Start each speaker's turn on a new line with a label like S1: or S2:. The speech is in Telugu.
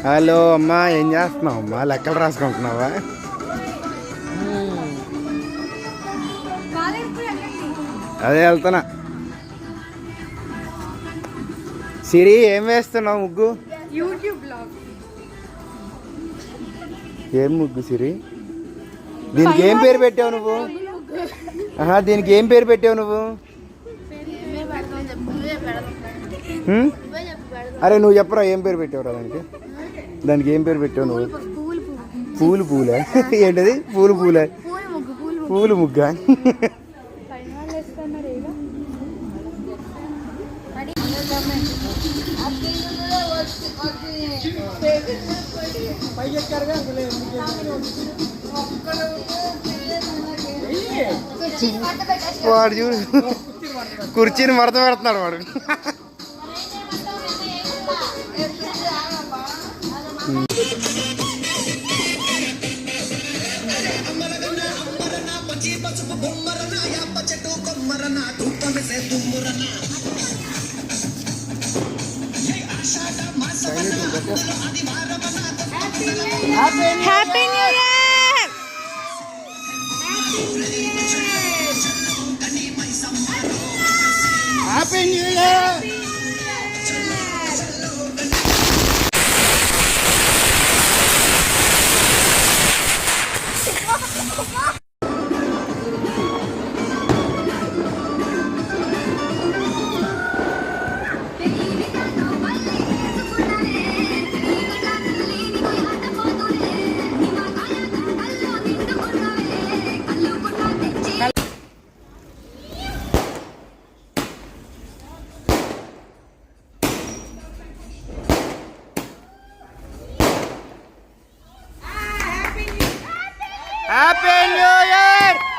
S1: హలో అమ్మా, ఏం చేస్తున్నావు అమ్మా? లెక్కలు రాసుకుంటున్నావా? అదే వెళ్తున్నా. సిరి ఏం వేస్తున్నావు ముగ్గు? ఏం ముగ్గు సిరి? దీనికి ఏం పేరు పెట్టావు నువ్వు? దీనికి ఏం పేరు పెట్టావు నువ్వు? అరే నువ్వు చెప్పరా, ఏం పేరు పెట్టావురా దానికి? దానికి ఏం పేరు పెట్టావు నువ్వు? పూలు పూలే ఏంటది? పూలు పూలే, పూలు ముగ్గా? వాడు చూడు, కుర్చీని మడత పెడుతున్నాడు వాడు.
S2: Happy new year.
S1: Happy new year. Happy New Year!